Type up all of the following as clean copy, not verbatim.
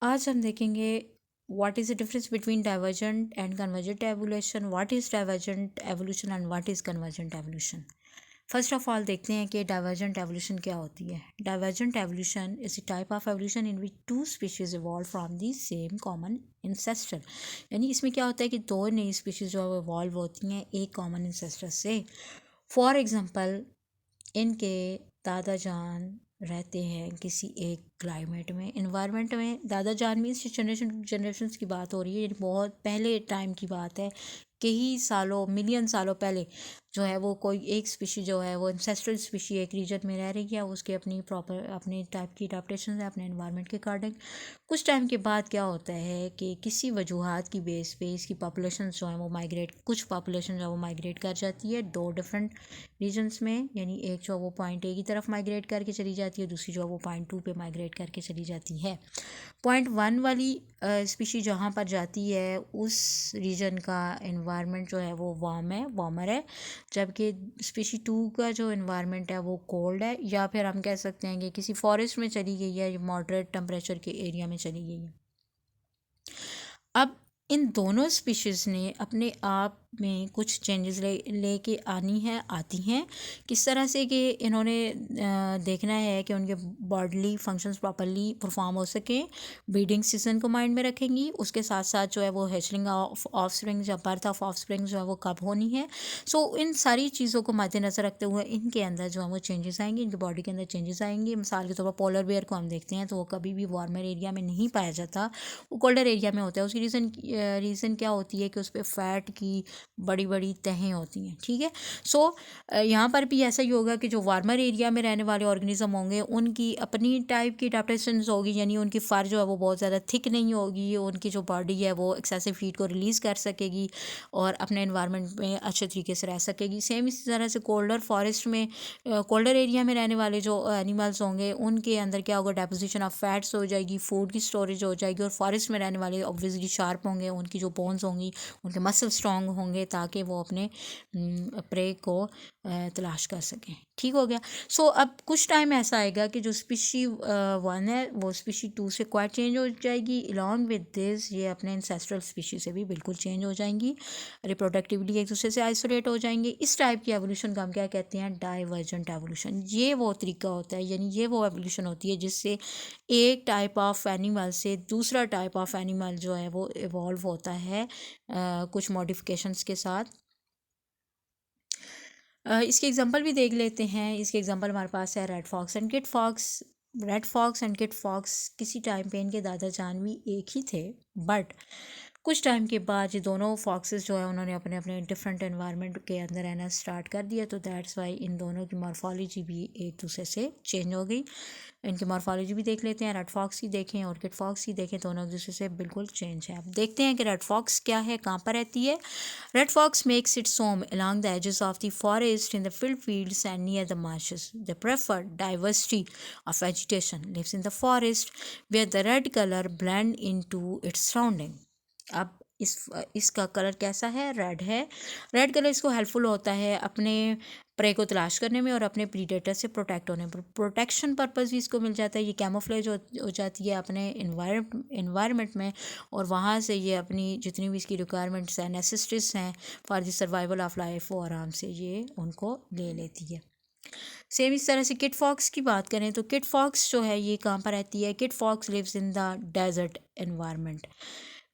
आज हम देखेंगे what is the difference between divergent and convergent evolution, what is divergent evolution and what is convergent evolution. First of all देखते हैं कि divergent evolution क्या होती है। Divergent evolution is a type of evolution in which two species evolve from the same common ancestor. यानी इसमें क्या होता है कि दो नई स्पीशीज जो इवॉल्व होती हैं एक कॉमन इंसेस्टर से। फॉर एग्जांपल, इनके दादा जान रहते हैं किसी एक क्लाइमेट में, इन्वायरमेंट में। दादा जान मीन्स जनरेशन्स की बात हो रही है, बहुत पहले टाइम की बात है, कई सालों मिलियन सालों पहले जो है वो कोई एक स्पीशी जो है वो इंसेस्ट्रल स्पीशी एक रीजन में रह रही है, उसकी अपनी प्रॉपर अपने टाइप की अडाप्टेशन है अपने इन्वायरमेंट के अकॉर्डिंग। कुछ टाइम के बाद क्या होता है कि किसी वजूहत की बेस पे इसकी पॉपुलेशन जो है वो माइग्रेट, कुछ पॉपुलेशन जो है वो माइग्रेट कर जाती है दो डिफरेंट रीजन्स में। यानी एक जो है वो पॉइंट ए की तरफ माइग्रेट करके चली जाती है, दूसरी जो है वो पॉइंट 2 पे माइग्रेट करके चली जाती है। पॉइंट 1 वाली स्पीशी जहाँ पर जाती है उस रीजन का इन्वायरमेंट जो है वो वार्मर है, जबकि स्पीशी 2 का जो इन्वायरमेंट है वो कोल्ड है, या फिर हम कह सकते हैं कि किसी फॉरेस्ट में चली गई है, मॉडरेट टेम्परेचर के एरिया में चली गई है। अब इन दोनों स्पीशीज़ ने अपने आप में कुछ चेंजेस लेके आती हैं। किस तरह से कि इन्होंने देखना है कि उनके बॉडली फंक्शंस प्रॉपरली परफॉर्म हो सकें। ब्रीडिंग सीजन को माइंड में रखेंगी, उसके साथ साथ जो है वो हैचलिंग ऑफ ऑफस्प्रिंग या बर्थ ऑफ ऑफस्प्रिंग जो है वो कब होनी है। सो इन सारी चीज़ों को मद्देनज़र रखते हुए इनके अंदर जो है वो चेंजेस आएंगे, इनकी बॉडी के अंदर चेंजेस आएंगे। मिसाल के तौर पर पोलर बेयर को हम देखते हैं तो वो कभी भी वार्मर एरिया में नहीं पाया जाता, वो कोल्डर एरिया में होता है। उसकी रीज़न क्या होती है कि उस पर फैट की बड़ी बड़ी तहें होती हैं। ठीक है, सो यहाँ पर भी ऐसा ही होगा कि जो वार्मर एरिया में रहने वाले ऑर्गेनिज्म होंगे उनकी अपनी टाइप की अडेप्टेशन होगी, यानी उनकी फर जो है वो बहुत ज़्यादा थिक नहीं होगी, उनकी जो बॉडी है वो एक्सेसिव हीट को रिलीज़ कर सकेगी और अपने इन्वायरमेंट में अच्छे तरीके से रह सकेगी। सेम इसी तरह से कोल्डर फॉरेस्ट में, कोल्डर एरिया में रहने वाले जो एनिमल्स होंगे उनके अंदर क्या होगा, डेपोजिशन ऑफ फैट्स हो जाएगी, फूड की स्टोरेज हो जाएगी। और फॉरेस्ट में रहने वाले ऑब्वियसली शार्प होंगे, उनकी जो बोन्स होंगी उनके मसल स्ट्रॉन्ग होंगे ताकि वो अपने प्रे को तलाश कर सकें। ठीक हो गया। सो अब कुछ टाइम ऐसा आएगा कि जो स्पीशी 1 है वो स्पीशी 2 से क्वाइट चेंज हो जाएगी। अलॉन्ग विद दिस ये अपने इंसेस्ट्रल स्पीशी से भी बिल्कुल चेंज हो जाएंगी, रिप्रोडक्टिवली एक दूसरे से आइसोलेट हो जाएंगे। इस टाइप की एवोल्यूशन को हम क्या कहते हैं, डाइवर्जेंट एवोल्यूशन। ये वो तरीका होता है, यानी ये वो एवोल्यूशन होती है जिससे एक टाइप ऑफ एनिमल से दूसरा टाइप ऑफ एनिमल जो है वो इवॉल्व होता है कुछ मॉडिफिकेशंस के साथ। इसके एग्जांपल भी देख लेते हैं। इसके एग्जांपल हमारे पास है red fox and kit fox. Red fox and kit fox किसी टाइम पे इनके दादा जान भी एक ही थे, बट कुछ टाइम के बाद ये दोनों फॉक्सेस जो है उन्होंने अपने अपने डिफरेंट एनवायरनमेंट के अंदर रहना स्टार्ट कर दिया, तो दैट्स वाई इन दोनों की मॉर्फोलॉजी भी एक दूसरे से चेंज हो गई। इनकी मॉर्फोलॉजी भी देख लेते हैं, रेड फॉक्स की देखें और किड फॉक्स की देखें, दोनों एक दूसरे से बिल्कुल चेंज है। अब देखते हैं कि रेड फॉक्स क्या है, कहाँ पर रहती है। Red fox makes its home along the edges of the forest in the filled fields and near the marshes. They prefer diversity of vegetation, lives in the forest where the red color blend into its surrounding. अब इसका colour कैसा है, red है। Red colour इसको helpful होता है अपने pray को तलाश करने में और अपने प्रीडेटर से प्रोटेक्ट होने पर। प्रोटेक्शन पर्पस भी इसको मिल जाता है, ये कैमोफ्लेज हो जाती है अपने इन्वायरमेंट में, और वहाँ से ये अपनी जितनी भी इसकी रिक्वायरमेंट्स हैं, नेसेसिटीज़ हैं for the survival of life, वो आराम से ये उनको ले लेती है। सेम इस तरह से किड फॉक्स की बात करें तो किड फॉक्स जो है ये कहाँ पर रहती है। Kit fox lives in the desert environment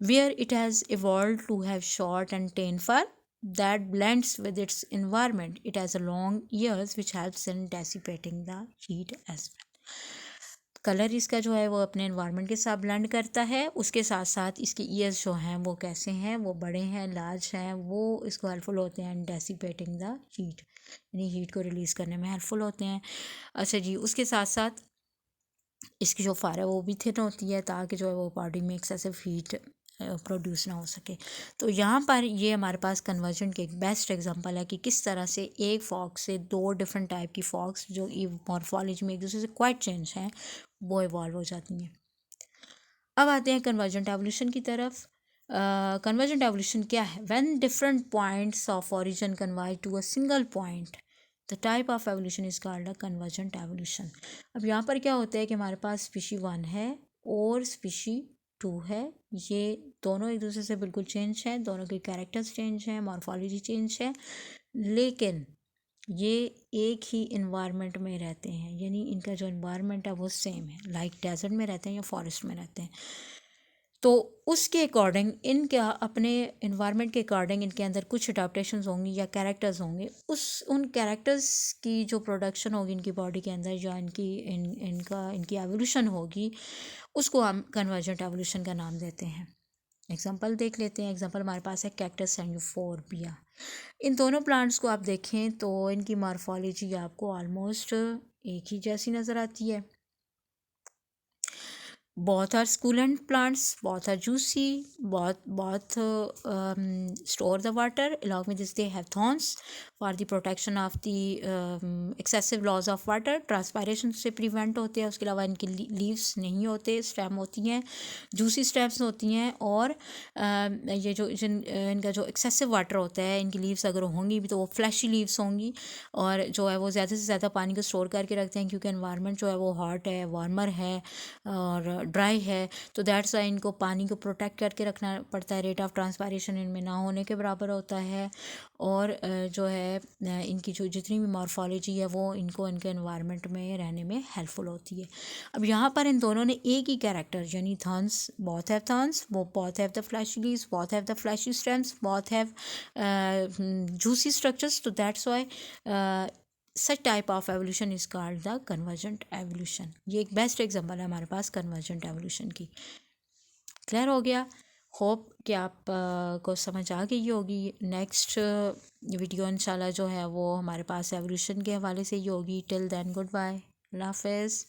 where it has evolved to have short and thin fur that blends with its environment. It has a long ears which helps in dissipating the heat as well. Colour इसका जो है वो अपने environment के साथ blend करता है, उसके साथ साथ इसके ईयर्स जो हैं वो कैसे हैं, वो बड़े हैं, लार्ज हैं, वो इसको हेल्पफुल होते हैं डेसिपेटिंग द हीट, यानी हीट को रिलीज़ करने में हेल्पफुल होते हैं। अच्छा जी, उसके साथ साथ इसकी जो फार है वो भी थिन होती है ताकि जो है वो बॉडी में एक्सेसिव हीट प्रोड्यूस ना हो सके। तो यहाँ पर ये हमारे पास कन्वर्जन के एक बेस्ट एग्जांपल है कि किस तरह से एक फॉक्स से दो डिफरेंट टाइप की फॉक्स जो मॉर्फोलॉजी में एक दूसरे से क्वाइट चेंज हैं वो इवॉल्व हो जाती हैं। अब आते हैं कन्वर्जेंट एवोल्यूशन की तरफ। कन्वर्जेंट एवोल्यूशन क्या है, when different points of origin converge to a single point the type of evolution is called a convergent evolution. अब यहाँ पर क्या होता है कि हमारे पास स्पीशी 1 है और स्पीशी 2 है। ये दोनों एक दूसरे से बिल्कुल चेंज है, दोनों के कैरेक्टर्स चेंज हैं, मॉर्फोलॉजी चेंज है, लेकिन ये एक ही इन्वायरमेंट में रहते हैं, यानी इनका जो इन्वायरमेंट है वो सेम है, लाइक डेजर्ट में रहते हैं या फॉरेस्ट में रहते हैं। तो उसके अकॉर्डिंग इनका अपने इन्वायरमेंट के अकॉर्डिंग इनके अंदर कुछ अडाप्टेशंस होंगी या कैरेक्टर्स होंगे, उन कैरेक्टर्स की जो प्रोडक्शन होगी इनकी बॉडी के अंदर, या इनकी एवोल्यूशन होगी, उसको हम कन्वर्जेंट एवोल्यूशन का नाम देते हैं। एग्जांपल देख लेते हैं। एग्जांपल हमारे पास है कैक्टस एंड यूफोर्बिया। इन दोनों प्लांट्स को आप देखें तो इनकी मॉर्फोलॉजी आपको ऑलमोस्ट एक ही जैसी नज़र आती है। both are succulent plants, both are juicy, both store the water. Along with this they have thorns for the protection of the excessive loss of water, transpiration से prevent होते हैं। उसके अलावा इनके leaves नहीं होते, stem होती हैं, juicy stems होती हैं, और ये जो इनका जो excessive water होता है, इनकी leaves अगर होंगी भी तो वो fleshy leaves होंगी, और जो है वो ज़्यादा से ज़्यादा पानी को स्टोर करके रखते हैं, क्योंकि environment जो है वो hot है, वार्मर है और ड्राई है, तो दैट्स वाई इनको पानी को प्रोटेक्ट करके रखना पड़ता है। रेट ऑफ ट्रांसपायरेशन इनमें ना होने के बराबर होता है, और जो है इनकी जो जितनी भी मॉर्फोलॉजी है वो इनको इनके एनवायरनमेंट में रहने में हेल्पफुल होती है। अब यहाँ पर इन दोनों ने एक ही कैरेक्टर, यानी थॉर्न्स, बोथ हैव थॉर्न्स, वो both have the fleshy leaves, both have the fleshy stems, both have juicy structures, तो that's why such type of evolution is called the convergent evolution. ये एक बेस्ट एग्जांपल है हमारे पास convergent evolution की। Clear हो गया? होप कि आप को समझ आ गई होगी। नेक्स्ट वीडियो इंशाल्लाह जो है वो हमारे पास एवोल्यूशन के हवाले से ही होगी। टिल देन गुड बाय, अल्लाह हाफ़िज़।